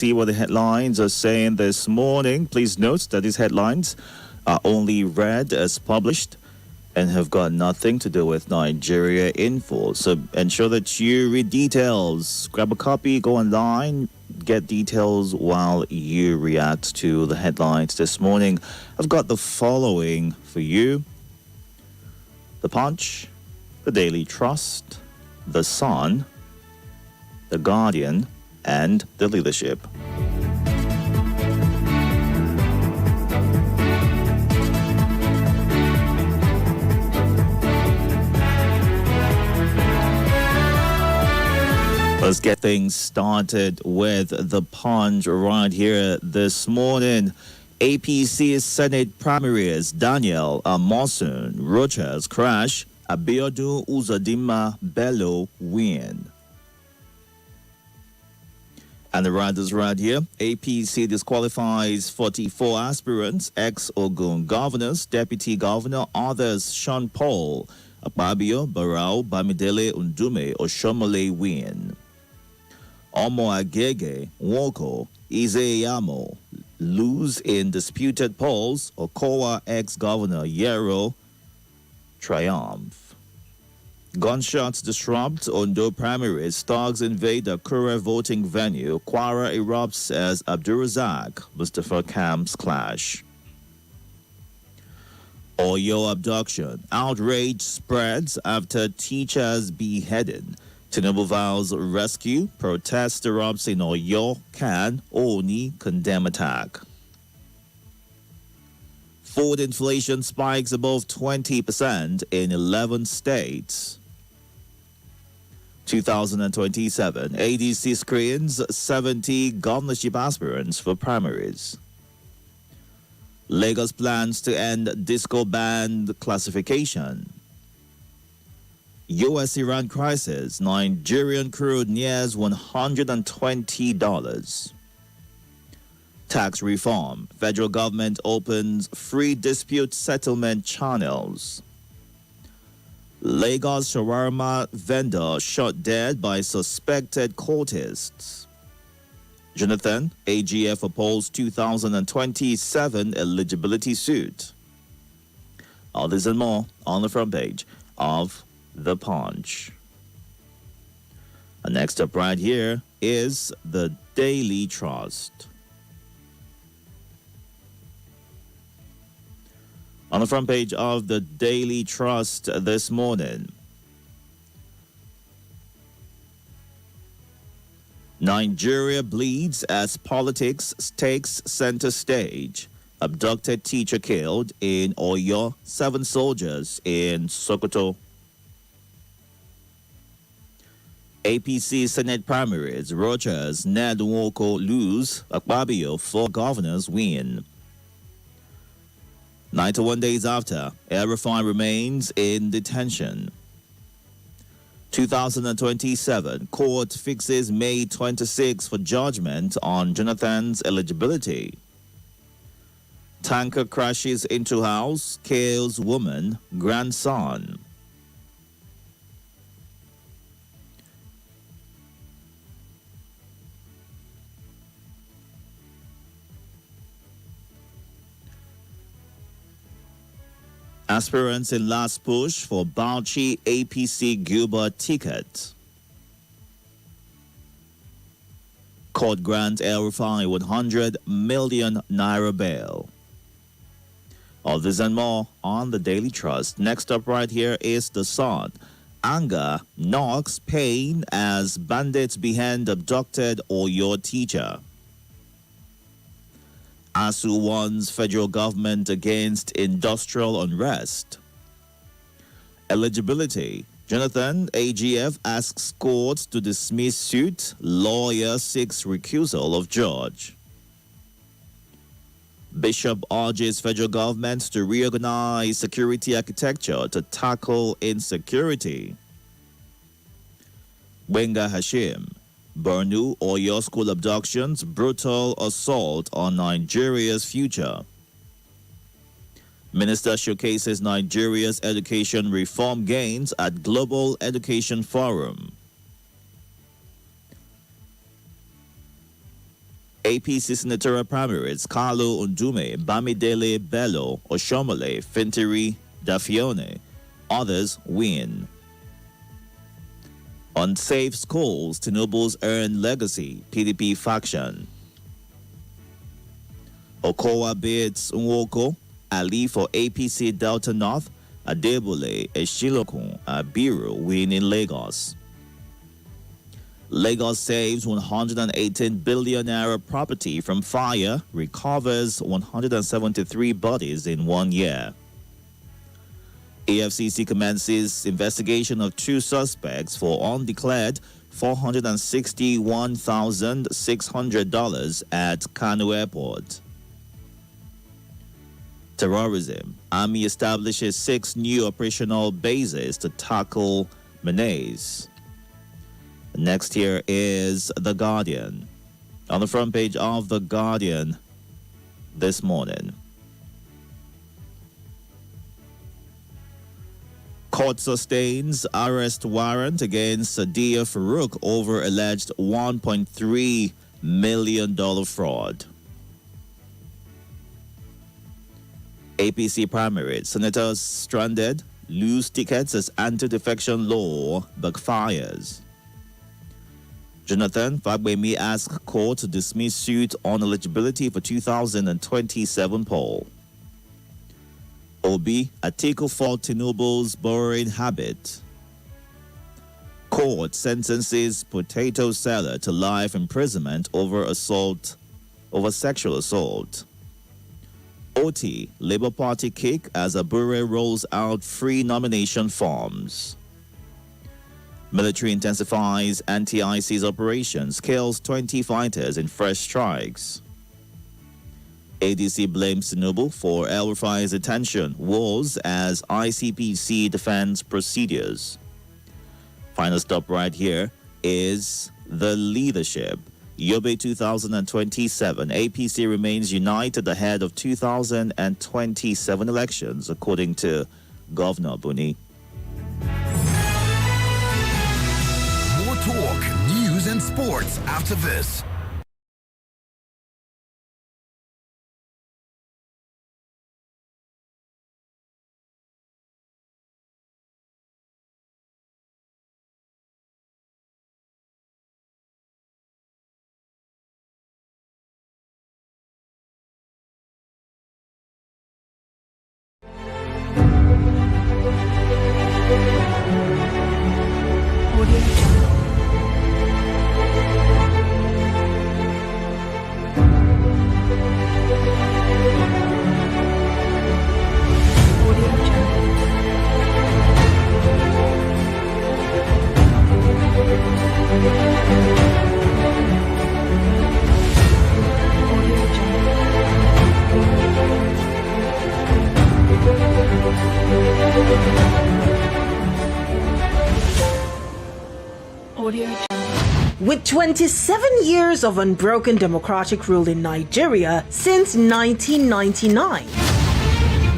See what the headlines are saying this morning. Please note that these headlines are only read as published and have got nothing to do with Nigeria info. So ensure that you read details. Grab a copy, go online, get details while you react to the headlines this morning. I've got the following for you: The Punch, The Daily Trust, The Sun, The Guardian, and The Leadership. Let's get things started with The Punch right here this morning. APC Senate primaries, Daniel Amosun, Rochas crash, Abiodun Uzodinma Bello win. And the riders right here: APC disqualifies 44 aspirants, ex-Ogun governors, deputy governor, others: Sean Paul, Akpabio, Barao, Bamidele, Undume, Oshomole win. Omo Agege, Nwoko, Izeyamo lose in disputed polls. Okowa ex-governor Yero triumph. Gunshots disrupt Ondo primaries. Thugs invade the Kure voting venue. Kwara erupts as Abdulrazak Mustafa camps clash. Oyo abduction. Outrage spreads after teachers beheaded. Tinubu vows rescue. Protest erupts in Oyo. Can Oni condemn attack. Food inflation spikes above 20% in 11 states. 2027, ADC screens 70 governorship aspirants for primaries. Lagos plans to end disco band classification. U.S.-Iran crisis, Nigerian crude nears $120. Tax reform, federal government opens free dispute settlement channels. Lagos shawarma vendor shot dead by suspected cultists. Jonathan, AGF opposed 2027 eligibility suit. All this and more on the front page of The Punch. And next up right here is the Daily Trust. On the front page of the Daily Trust this morning, Nigeria bleeds as politics takes center stage. Abducted teacher killed in Oyo, 7 soldiers in Sokoto. APC Senate primaries, Rochas, Ned Nwoko lose, Akpabio, 4 governors win. 91 days after, El-Rufai remains in detention. 2027, court fixes May 26 for judgment on Jonathan's eligibility. Tanker crashes into house, kills woman, grandson. Aspirants in last push for Bauchi APC Gilbert ticket. Court grants El-Rufai 100 million naira bail. All this and more on the Daily Trust. Next up right here is The Sun. Anger knocks pain as bandits behead abducted Oyo teacher. ASU warns federal government against industrial unrest. Eligibility. Jonathan, AGF asks court to dismiss suit. Lawyer seeks recusal of judge. Bishop urges federal government to reorganize security architecture to tackle insecurity. Wenga Hashim. Borno, Oyo school abductions, brutal assault on Nigeria's future. Minister showcases Nigeria's education reform gains at Global Education Forum. APC senatorial primaries, Carlo Undume, Bamidele Bello, Oshomole, Fintiri, Dafione. Others win. On safe schools, Tinubu's earned legacy, PDP faction. Okowa bids Nwoko, Ali for APC Delta North, Adebole, Eshilokun, Abiru win in Lagos. Lagos saves 118 billion naira property from fire, recovers 173 bodies in 1 year. AFCC commences investigation of 2 suspects for undeclared $461,600 at Kano Airport. Terrorism. Army establishes 6 new operational bases to tackle menace. Next here is The Guardian. On the front page of The Guardian this morning. Court sustains arrest warrant against Sadia Farouk over alleged $1.3 million fraud. APC primary. Senators stranded, lose tickets as anti-defection law backfires. Jonathan Fagbemi asks court to dismiss suit on eligibility for 2027 poll. Obi, Atiku fault Tinubu's borrowing habit. Court sentences potato seller to life imprisonment over sexual assault. OT, Labour Party kick as Abure rolls out free nomination forms. Military intensifies anti-ISIS operations, kills 20 fighters in fresh strikes. ADC blames Tinubu for El-Rufai's detention, wars as ICPC defends procedures. Final stop right here is the leadership. Yobe 2027. APC remains united ahead of 2027 elections, according to Governor Buni. More talk, news, and sports after this. With 27 years of unbroken democratic rule in Nigeria since 1999,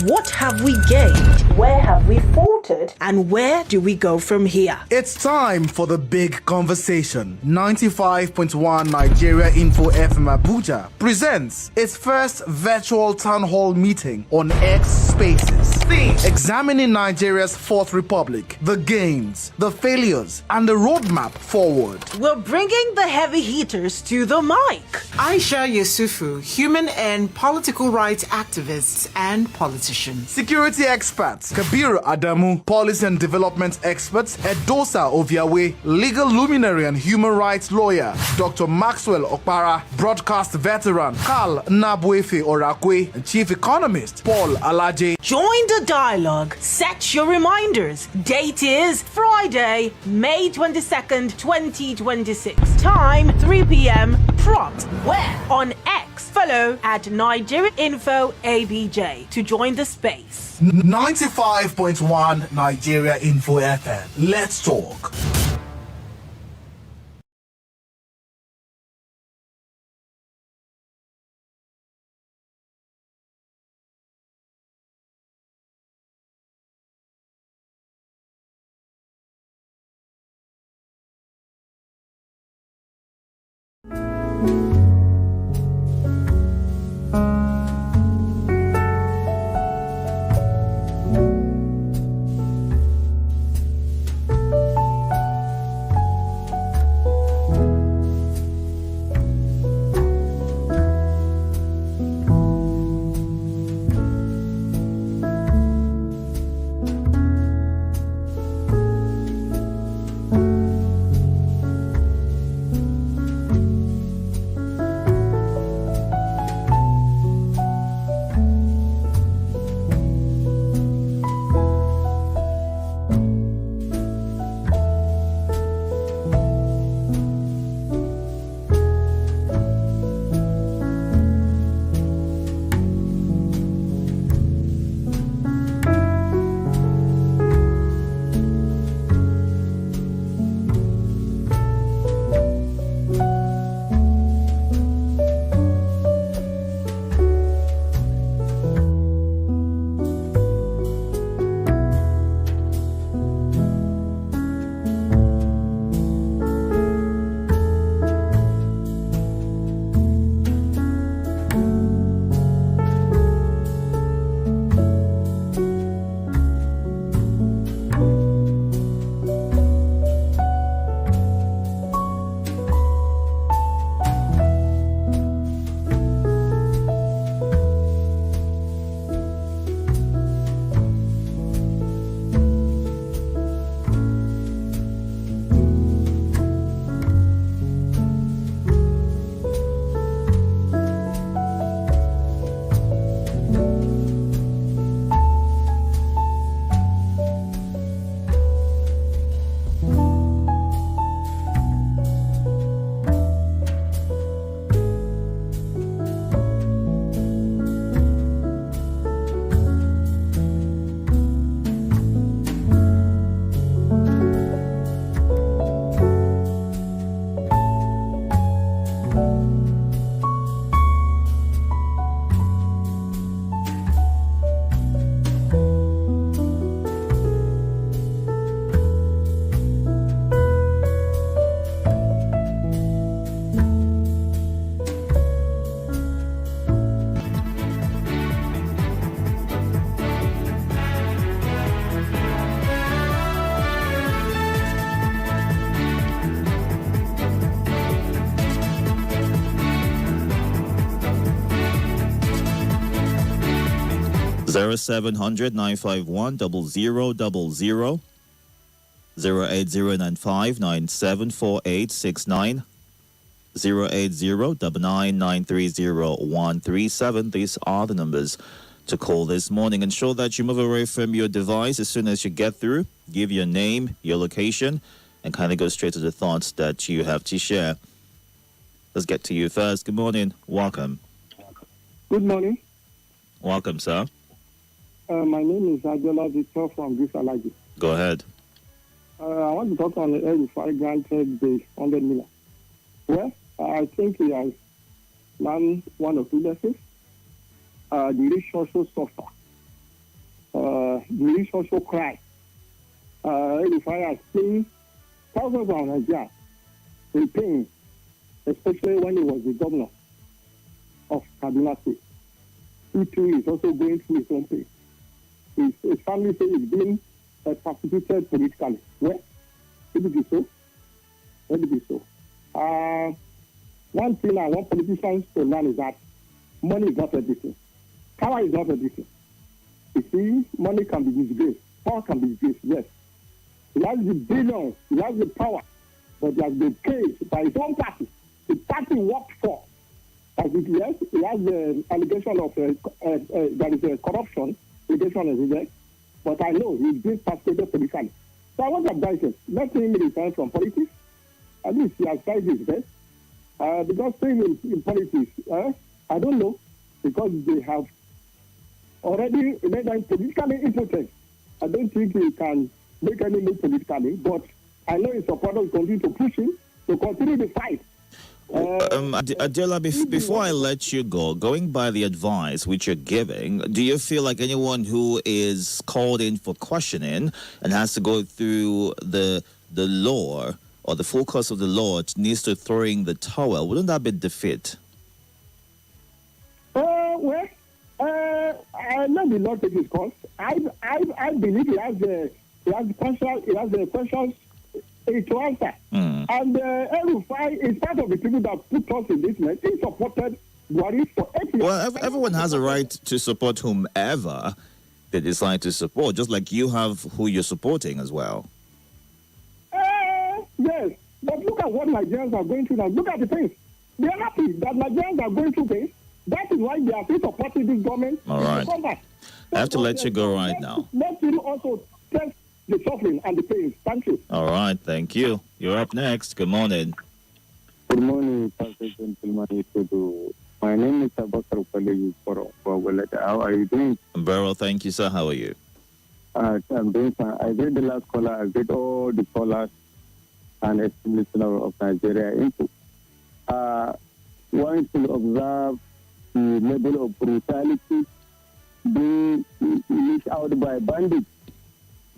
what have we gained? Where have we faltered? And where do we go from here? It's time for the big conversation. 95.1 Nigeria Info FM Abuja presents its first virtual town hall meeting on X Spaces. Examining Nigeria's Fourth Republic, the gains, the failures, and the roadmap forward. We're bringing the heavy hitters to the mic. Aisha Yusufu, human and political rights activists and politicians. Security experts, Kabir Adamu, policy and development experts, Edosa Oviawe, legal luminary and human rights lawyer, Dr. Maxwell Okpara, broadcast veteran, Carl Nabwefe Orakwe, and chief economist, Paul Alaje. Join the dialogue. Set your reminders. Date is Friday, May 22nd, 2026. Time 3 p.m. prompt. Where? On X. Follow at Nigeria Info ABJ to join the space. 95.1 Nigeria Info FM. Let's talk. 0700 951 0000, 08095 974869, 08099930137. These are the numbers to call this morning. Ensure that you move away from your device as soon as you get through. Give your name, your location, and kind of go straight to the thoughts that you have to share. Let's get to you first. Good morning. Welcome. Good morning. Welcome, sir. My name is Ajola Victor from Gisalagi. Go ahead. I want to talk on the El-Rufai granted the 100 million. Well, I think he has learned one or two lessons. The rich also suffer. The rich also cry. El-Rufai has seen thousands of Nigerians in pain, especially when he was the governor of Kaduna State. He too is also going through his own pain. His family says he's been persecuted politically. Well, let it be so. Let it be so. One thing I want politicians to learn is that money is not everything. Power is not everything. You see, money can be disgraced. Power can be disgraced, yes. He has the billions, he has the power, but he has been paid by his own party. The party worked for. As it, yes, he has the allegation of there is a corruption, allegation is there, but I know he's being persecuted politically. So I want to advise him, let him resign from politics. At least he has tried his best. Because staying in politics, I don't know, because they have already made him politically impotent. I don't think he can make any move politically, but I know his supporters continue to push him to continue the fight. Adela, before I let you go, going by the advice which you're giving, do you feel like anyone who is called in for questioning and has to go through the law or the full course of the law needs to throw in the towel? Wouldn't that be defeat? Well, I let the law take his course. I believe he has the questions to answer. And El-Rufai is part of the people that put us in this mess. He supported Buhari for 8 years. Well, everyone has a right to support whomever they decide to support, just like you have who you're supporting as well. Yes, but look at what Nigerians are going through now. Look at the things. They are happy that Nigerians are going through things. That is why they are still supporting this government. All right. I have to let you go right now. Let him also test the suffering and the pain. Thank you. All right, thank you. You're up next. Good morning. Good morning, Pastor Gentleman Itodo. My name is Abakar Kwaleju for How are you doing? Very well, thank you, sir. How are you? I'm doing fine. I read the last caller. I read all the callers and estimates of Nigeria into. One to observe the level of brutality being leashed out by bandits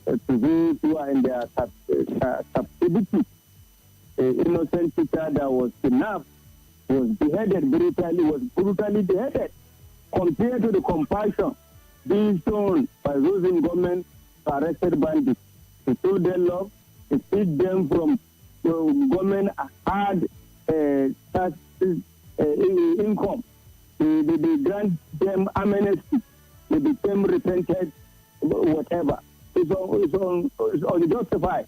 to those who are in their captivity. An innocent teacher that was kidnapped, was brutally beheaded, compared to the compassion being shown by those in government arrested bandits. To show them love, to feed them from government hard tax income. They grant them amnesty. They became repented, whatever. It's unjustified.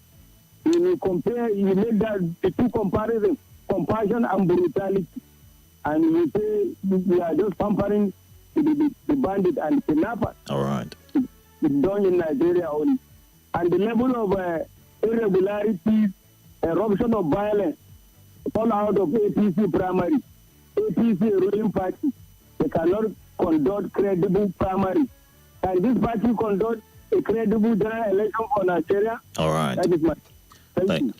You compare, you make that the two comparisons, compassion and brutality, and you say we are just pampering the bandit and kidnapper. All right. It's done in Nigeria only. And the level of irregularities, eruption of violence, fall out of APC primary, APC ruling party, they cannot conduct credible primary. Can this party conduct a credible general election for Nigeria? All right. That is my...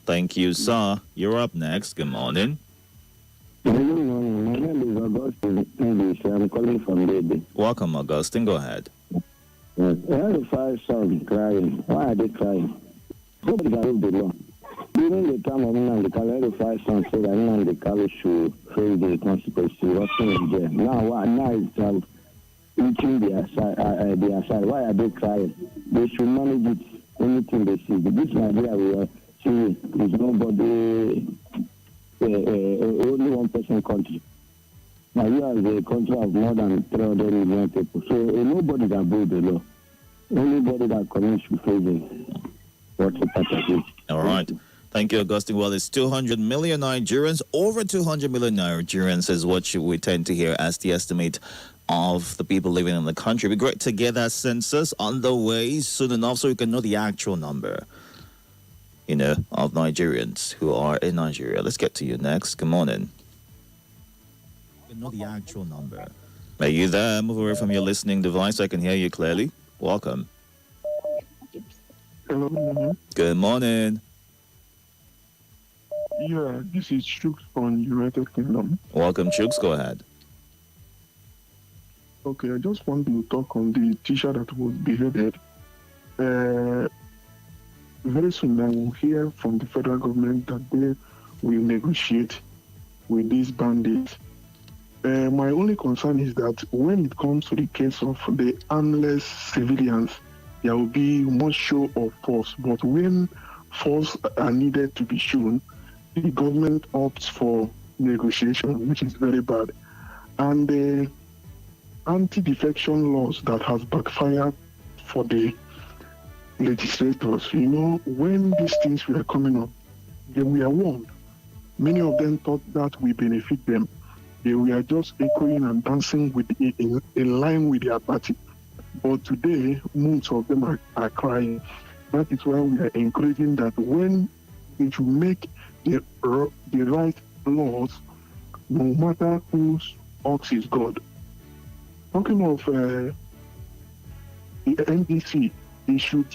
Thank you, sir. You're up next. Good morning. Good morning. My name is Augustine English. I'm calling from Lady. Welcome, Augustine. Go ahead. Yes. I had 5 sons crying. Why are they crying? Nobody can rule the law. During the time of Nnamdi Kanu, I had 5 sons said that Nnamdi Kanu should face the consequences. Rotting in jail. Now it's reaching their side. Why are they crying? They should manage it. Anything they see. This Nigeria we are seeing is nobody, only one person country. Nigeria is a country of more than 300 million people. So nobody that breaks the law, anybody that commits should face what's a part of it. All right. Thank you, Augustine. Well, it's 200 million Nigerians. Over 200 million Nigerians is what we tend to hear as the estimate of the people living in the country. It'd be great to get that census on the way soon enough so we can know the actual number, of Nigerians who are in Nigeria. Let's get to you next. Good morning. We know the actual number. Are you there? Move away from your listening device so I can hear you clearly. Welcome. Hello. Good morning. Yeah, this is Shooks from United Kingdom. Welcome, Chooks. Go ahead. Okay, I just want to talk on the teacher that was beheaded. Very soon I will hear from the federal government that they will negotiate with these bandits. My only concern is that when it comes to the case of the armless civilians, there will be much show of force. But when force are needed to be shown, the government opts for negotiation, which is very bad. And the anti-defection laws that has backfired for the legislators, when these things were coming up, they were warned. Many of them thought that we benefit them. They were just echoing and dancing in line with their party. But today, most of them are crying. That is why we are encouraging that when we should make the right laws, no matter whose ox is God. Talking of the NDC, they should.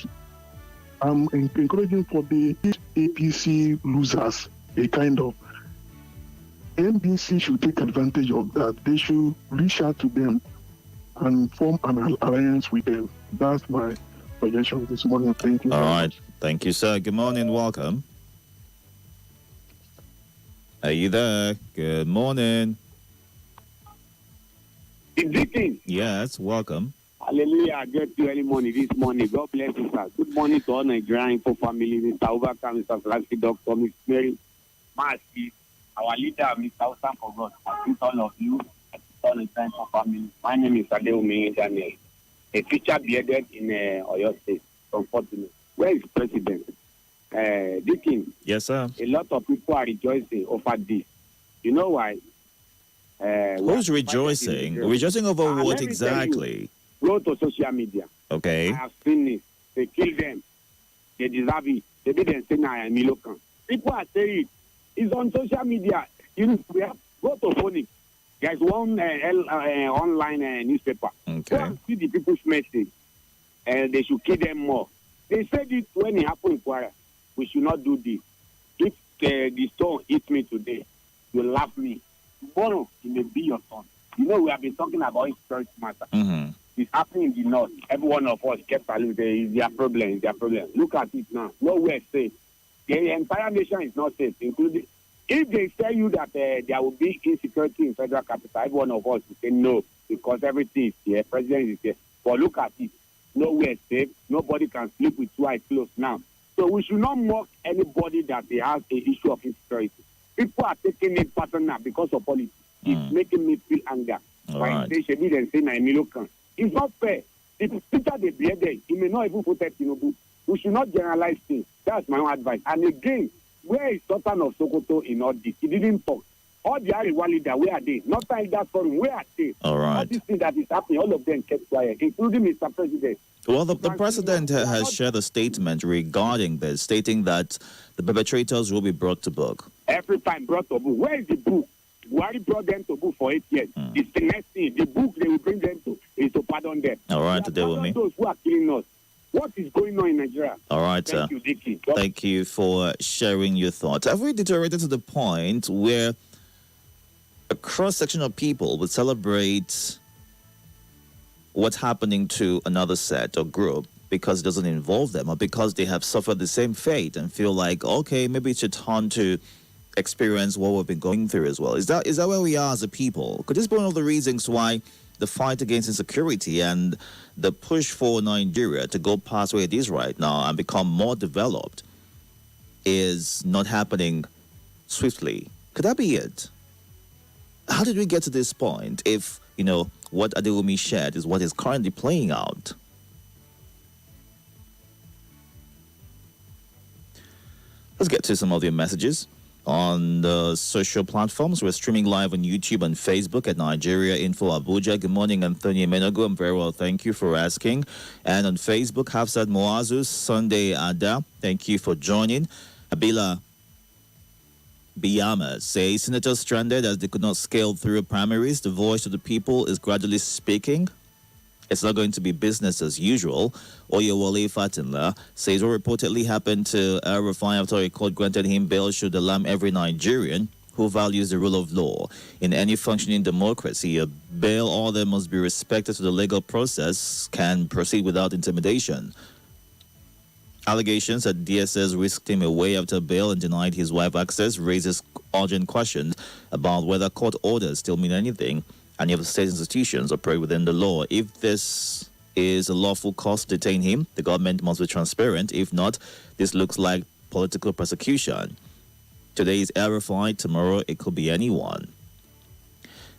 I'm encouraging for the APC losers, a kind of NDC should take advantage of that. They should reach out to them and form an alliance with them. That's my suggestion this morning. Thank you. All right. Thank you, sir. Good morning. Welcome. Are you there? Good morning. It's Yes, welcome. Hallelujah. I get you early morning this morning. God bless you, sir. Good morning to all Nigerian Info family. Mr. Ubaka, Mr. Flasky, Dr. Miss Mary, Marcy, our leader, Mr. Osan for God. I greet all of you, all Nigerian Info family. My name is Adeomi Daniel, a teacher beheaded in Oyo State, unfortunately. Where is President? Dickin. Yes, sir. A lot of people are rejoicing over this. You know why? Who's rejoicing? Rejoicing over what exactly? Go to social media. Okay. I have seen it. They kill them. They deserve it. They didn't say I am Milokan. People are saying it. It's on social media. We have go to phone. There's one online newspaper. Okay. Go and see the people's message. They should kill them more. They said it when it happened in Kwara. We should not do this. If the stone hits me today, you laugh me. Tomorrow, it may be your turn. We have been talking about insecurity matter. Mm-hmm. It's happening in the north. Every one of us kept telling it's their problem, it's their problem. Look at it now. Nowhere safe. The entire nation is not safe, including if they tell you that there will be insecurity in federal capital, every one of us will say no, because everything is here, president is here. But look at it. Nowhere safe. Nobody can sleep with two eyes closed now. So we should not mock anybody that they have an issue of insecurity. People are taking it personal because of politics. It's making me feel anger. Right. It's not fair. If Peter they beheaded, he may not even protect Tinubu. We should not generalize things. That's my own advice. And again, where is Sultan of Sokoto in all this? He didn't talk. All the Ariwa leaders, where are they? Not like that forum, where are they? All right. All these things that is happening, all of them kept quiet, including Mr. President. Well, the president has shared a statement regarding this, stating that the perpetrators will be brought to book. Every time brought to book. Where is the book? Buhari brought them to book for 8 years. It's the next thing. The book they will bring them to is to pardon them. All right, today with me. Those who are killing us. What is going on in Nigeria? All right, Thank you, Dickie. Thank you for sharing your thoughts. Have we deteriorated to the point where a cross-section of people would celebrate what's happening to another set or group because it doesn't involve them, or because they have suffered the same fate and feel like, okay, maybe it's your turn to experience what we've been going through as well? Is that where we are as a people? Could this be one of the reasons why the fight against insecurity and the push for Nigeria to go past where it is right now and become more developed is not happening swiftly? Could that be it? how did we get to this point if, what Adewumi shared is what is currently playing out? Let's get to some of your messages on the social platforms. We're streaming live on YouTube and Facebook at Nigeria Info Abuja. Good morning, Anthony Menago. I'm very well, thank you for asking. And on Facebook, Hafsat Moazus, Sunday Ada, thank you for joining. Abila Biyama says, senators stranded as they could not scale through primaries. The voice of the people is gradually speaking. It's not going to be business as usual. Oyewole Fatinla says what reportedly happened to El-Rufai after a court granted him bail should alarm every Nigerian who values the rule of law. In any functioning democracy, a bail order must be respected so the legal process can proceed without intimidation. Allegations that DSS whisked him away after bail and denied his wife access raises urgent questions about whether court orders still mean anything and if the state institutions operate within the law. If this is a lawful cause to detain him, the government must be transparent. If not, this looks like political persecution. Today is El-Rufai, tomorrow it could be anyone.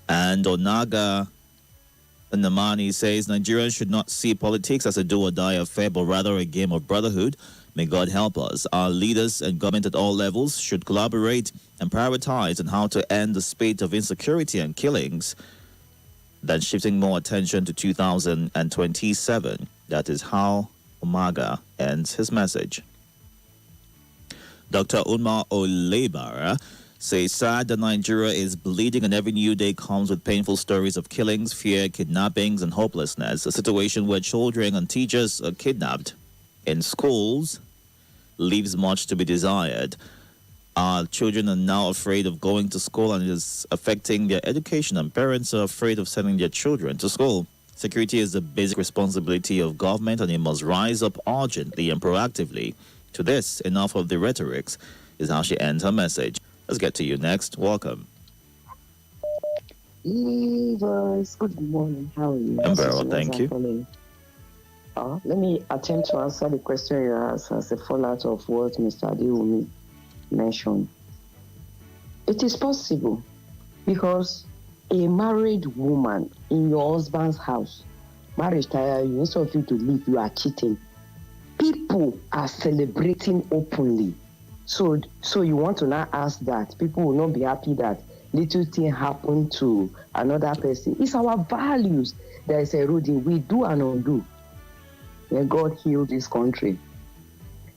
And Onaga Namani says Nigerians should not see politics as a do-or-die affair, but rather a game of brotherhood. May God help us. Our leaders and government at all levels should collaborate and prioritize on how to end the spate of insecurity and killings than shifting more attention to 2027. That is how Umaga ends his message. Dr. Umar Olebara says sad that Nigeria is bleeding and every new day comes with painful stories of killings, fear, kidnappings, and hopelessness. A situation where children and teachers are kidnapped in schools leaves much to be desired. Our children are now afraid of going to school and it is affecting their education, and parents are afraid of sending their children to school. Security is the basic responsibility of government and it must rise up urgently and proactively. To this, enough of the rhetorics is how she ends her message. Let's get to you next. Welcome. Evers, good morning. How are you? I'm very well, thank you. Let me attempt to answer the question you asked as a fallout of what Mr. Adewumi mentioned. It is possible because a married woman in your husband's house, marriage tire you, instead of you to leave, you are cheating. People are celebrating openly. So you want to now ask that people will not be happy that little thing happened to another person. It's our values that is eroding. We do and undo. May God heal this country.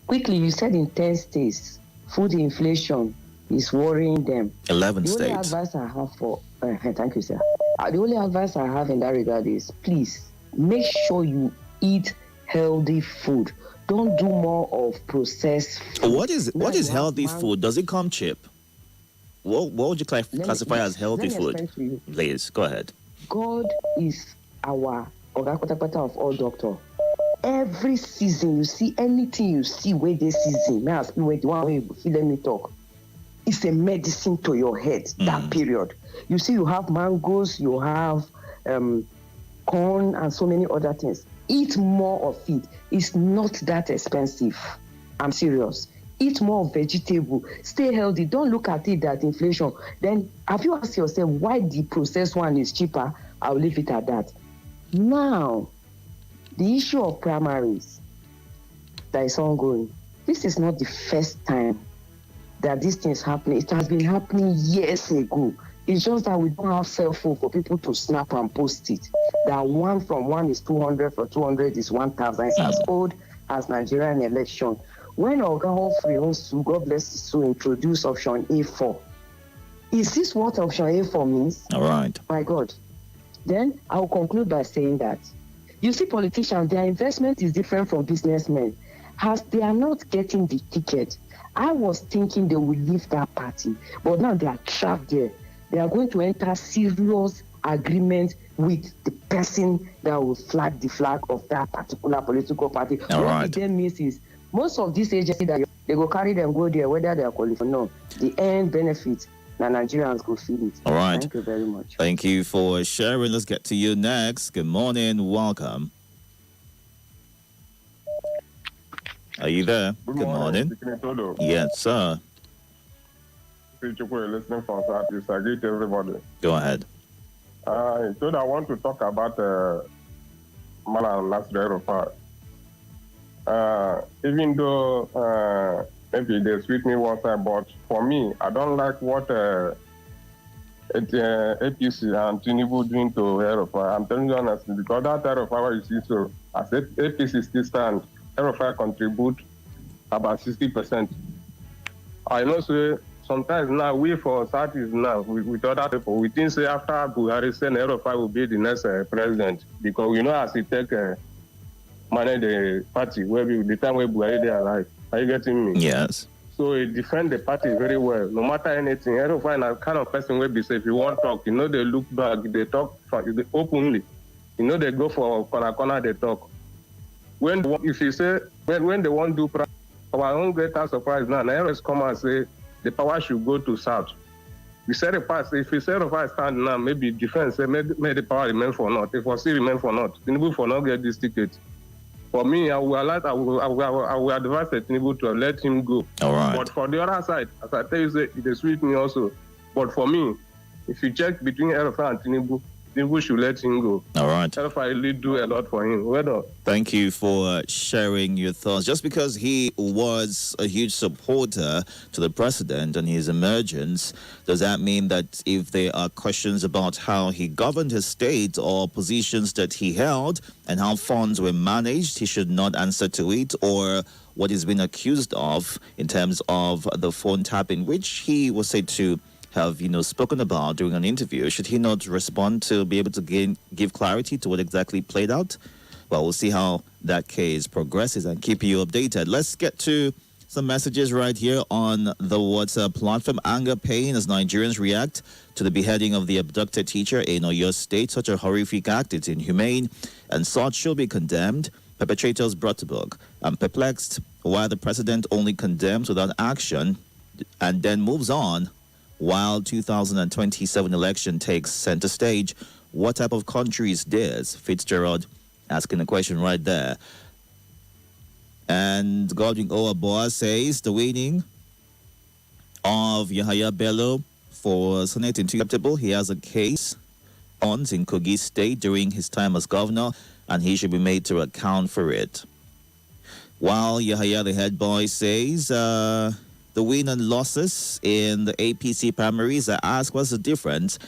Quickly, you said in 10 states, food inflation is worrying them. 11 states. The only advice I have for... thank you, sir. The only advice I have in that regard is, please, make sure you eat healthy food. Don't do more of processed food. What is healthy food? Does it come cheap? What would you classify as healthy food? Please, go ahead. God is our Oga of all doctor. Every season, you see anything you see where this season, now ask me where the one way you feel, let me talk. It's a medicine to your head, that period. You see, you have mangoes, you have corn, and so many other things. Eat more of it. It's not that expensive. I'm serious. Eat more vegetable. Stay healthy. Don't look at it that inflation. Then have you asked yourself why the processed one is cheaper? I'll leave it at that. Now, the issue of primaries that is ongoing. This is not the first time that this thing is happening. It has been happening years ago. It's just that we don't have cell phone for people to snap and post it. That 1 from 1 is 200, for 200 is 1,000. It's as old as Nigerian election. When Oga Humphrey wants to, God bless his soul, introduce option A4. Is this what option A4 means? All right. My God. Then I'll conclude by saying that you see politicians, their investment is different from businessmen. As they are not getting the ticket, I was thinking they will leave that party, but now they are trapped there. They are going to enter serious agreement with the person that will flag the flag of that particular political party. All what right. it then means is most of these agencies that they go carry them go there, whether they are qualified or no. The end benefit, the Nigerians go feel it. All right. Thank you very much. Thank you for sharing. Let's get to you next. Good morning. Welcome. Are you there? Good morning. Itodo. Yes, sir. Pichukwu listening from Southeast. I greet everybody. Go ahead. So I want to talk about Malam Nasir Rufai. Even though maybe they sweet me one side, but for me, I don't like what APC and Tinubu doing to Rufai. I'm telling you honestly, because that Rufai you see, so as APC still stand, Rufai contribute about 60%. I know, so sometimes now we for Southeast now with other people, we think say after Buhari say Rufai will be the next president, because we know as he take manage the party where the time where Buhari they alive. Are you getting me? Yes. So he defend the party very well. No matter anything, Rufai na kind of person where be say if you want talk, you know they look back, they talk openly. You know they go for corner they talk. When if you say when they want to do our own greater surprise now, Nairo's come and say the power should go to South. We said the past, if you say Rufai stand now, maybe defense say may the power remain for not. If we still remain for not, Tinubu for not get this ticket. For me, I will advise Tinubu to let him go. All right. But for the other side, as I tell you, it sweet me also. But for me, if you check between Rufai and Tinubu should let him go. All right. Rufai really do a lot for him. Well, thank you for sharing your thoughts. Just because he was a huge supporter to the president and his emergence, does that mean that if there are questions about how he governed his state or positions that he held and how funds were managed, he should not answer to it, or what he's been accused of in terms of the phone tapping, which he was said to have spoken about during an interview? Should he not respond to be able to give clarity to what exactly played out? Well, we'll see how that case progresses and keep you updated. Let's get to some messages right here on the WhatsApp platform. Anger, pain as Nigerians react to the beheading of the abducted teacher in Oyo State. Such a horrific act. It's inhumane and such should be condemned. Perpetrators brought to book. I'm perplexed why the president only condemns without action and then moves on while 2027 election takes center stage. What type of country is this? Fitzgerald asking the question right there. And Godwin Owaboa says the winning of Yahaya Bello for Senate is acceptable. He has a case on in Kogi State during his time as governor, and he should be made to account for it. While Yahaya, the head boy, says the win and losses in the APC primaries, I ask what's the difference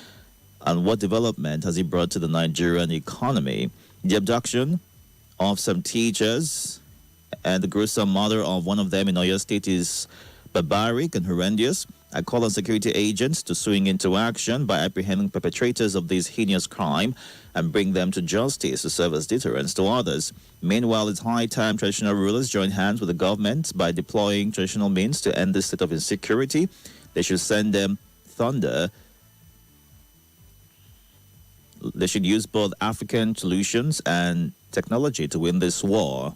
and what development has he brought to the Nigerian economy? The abduction of some teachers and the gruesome murder of one of them in Oyo State is barbaric and horrendous. I call on security agents to swing into action by apprehending perpetrators of this heinous crime and bring them to justice to serve as deterrents to others. Meanwhile, it's high time traditional rulers join hands with the government by deploying traditional means to end this state of insecurity. They should send them thunder. They should use both African solutions and technology to win this war.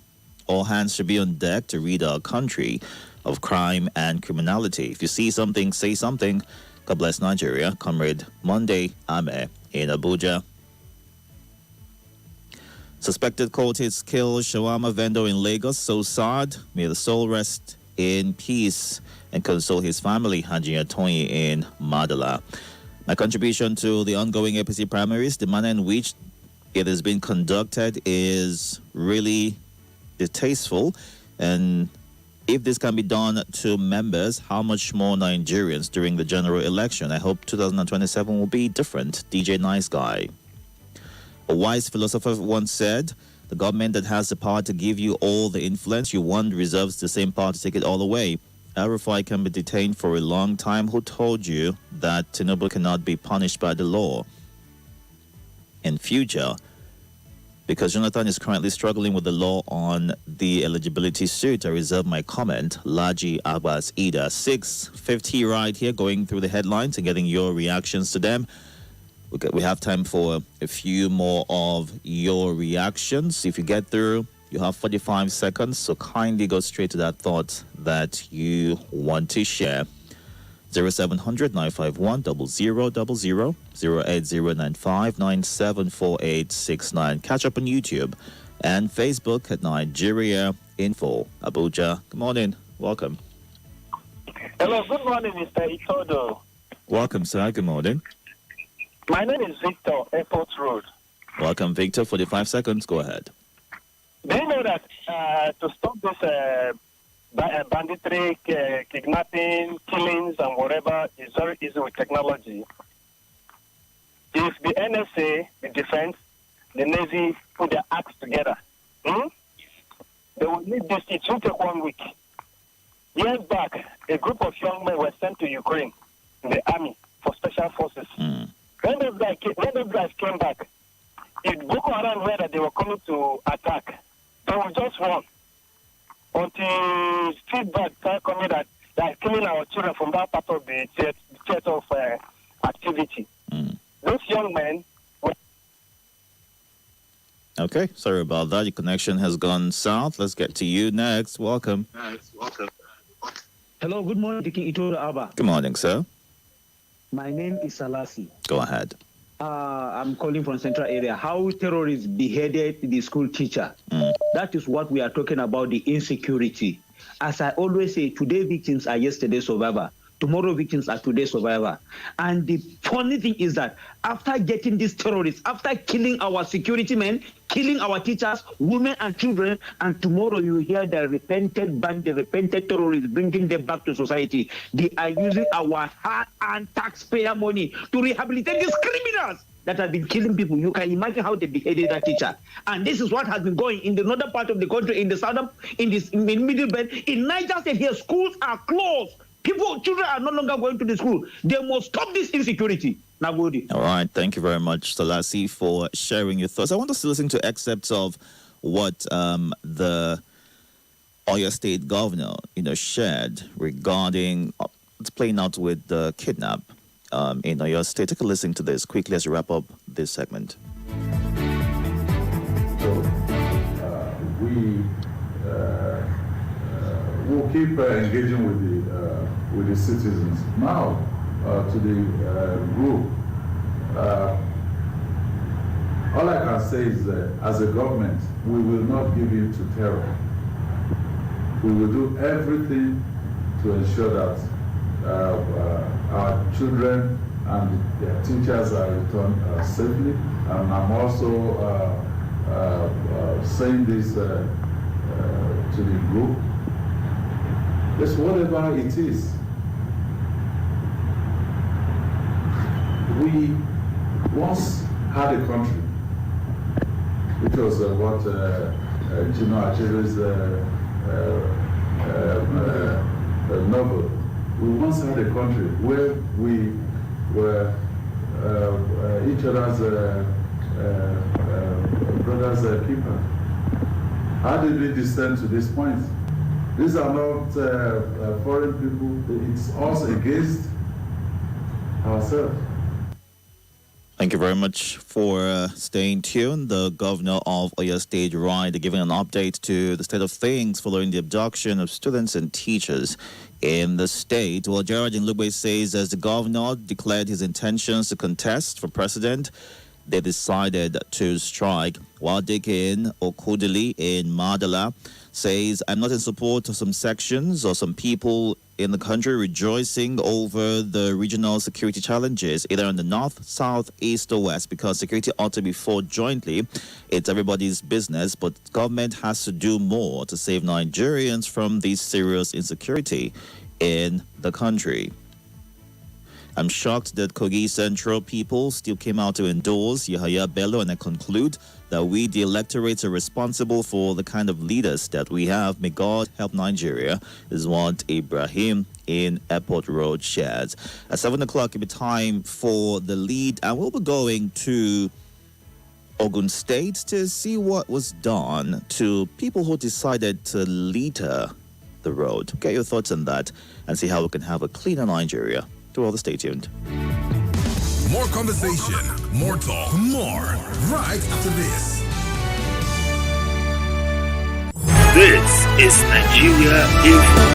All hands should be on deck to rid our country of crime and criminality. If you see something, say something. God bless Nigeria. Comrade Monday Ame in Abuja. Suspected cultists kill shawarma vendor in Lagos. So sad. May the soul rest in peace and console his family. Haji Atoyi in Madala. My contribution to the ongoing APC primaries, the manner in which it has been conducted is really distasteful, and if this can be done to members, how much more Nigerians during the general election? I hope 2027 will be different. DJ Nice Guy. A wise philosopher once said, the government that has the power to give you all the influence you want reserves the same power to take it all away. El-Rufai can be detained for a long time. Who told you that Tinubu cannot be punished by the law in future? Because Jonathan is currently struggling with the law on the eligibility suit, I reserve my comment. Laji Abbas Ida, 6:50 right here, going through the headlines and getting your reactions to them. We have time for a few more of your reactions. If you get through, you have 45 seconds, so kindly go straight to that thought that you want to share. 0700 951 0000 08095 974869. Catch up on YouTube and Facebook at Nigeria Info Abuja. Good morning. Welcome. Hello, good morning, Mr. Itodo. Welcome, sir. Good morning. My name is Victor, Airport Road. Welcome, Victor. 45 seconds. Go ahead. Do you know that to stop this banditry, kidnapping, killings, and whatever is very easy with technology? If the NSA, the defense, the Navy put their acts together, they will need this. It will take 1 week. Years back, a group of young men were sent to Ukraine in the army for special forces. When those guys came back, if Boko Haram heard that they were coming to attack, they would just run until feedback started coming that they are killing our children from that part of the theater of activity. Those young men were... Okay, sorry about that. Your connection has gone south. Let's get to you next. Welcome. Hello, good morning, Diki Itodo Abba. Good morning, sir. My name is Salasi. Go ahead. I'm calling from Central Area. How terrorists beheaded the school teacher. That is what we are talking about, the insecurity. As I always say, today victims are yesterday's survivor. Tomorrow victims are today's survivor. And the funny thing is that after getting these terrorists, after killing our security men, killing our teachers, women and children, and tomorrow you hear the repented band, the repented terrorists bringing them back to society. They are using our hard-earned taxpayer money to rehabilitate these criminals that have been killing people. You can imagine how they beheaded that teacher. And this is what has been going in the northern part of the country, in the southern, in the middle belt. In Niger State here, schools are closed. Children are no longer going to the school. They must stop this insecurity. Nagodi. All right. Thank you very much, Salasi, for sharing your thoughts. I want us to listen to excerpts of what the Oyo State governor, shared regarding it's playing out with the kidnap in Oyo State. Take a listen to this quickly as we wrap up this segment. So we'll keep engaging with the citizens. Now, to the group, all I can say is that as a government, we will not give in to terror. We will do everything to ensure that our children and their teachers are returned safely. And I'm also saying this to the group. Just whatever it is, we once had a country, which was what Gino Achere's novel. We once had a country where we were each other's brother's keeper. How did we descend to this point? These are not foreign people. It's us against ourselves. Thank you very much for staying tuned. The governor of Oyo State, Ride, giving an update to the state of things following the abduction of students and teachers in the state. Well, Gerard Nlugbe says as the governor declared his intentions to contest for president, they decided to strike. While Dikin Okudili in Madala says, I'm not in support of some sections or some people in the country rejoicing over the regional security challenges, either in the north, south, east, or west, because security ought to be fought jointly. It's everybody's business, but government has to do more to save Nigerians from this serious insecurity in the country. I'm shocked that Kogi Central people still came out to endorse Yahaya Bello, and I conclude that we, the electorates, are responsible for the kind of leaders that we have. May God help Nigeria, is what Ibrahim in Airport Road shares. At 7 o'clock, it'll be time for the lead, and we'll be going to Ogun State to see what was done to people who decided to litter the road. Get your thoughts on that and see how we can have a cleaner Nigeria. To all the stay tuned. More conversation, more talk, more right after this. This is Nigeria Info.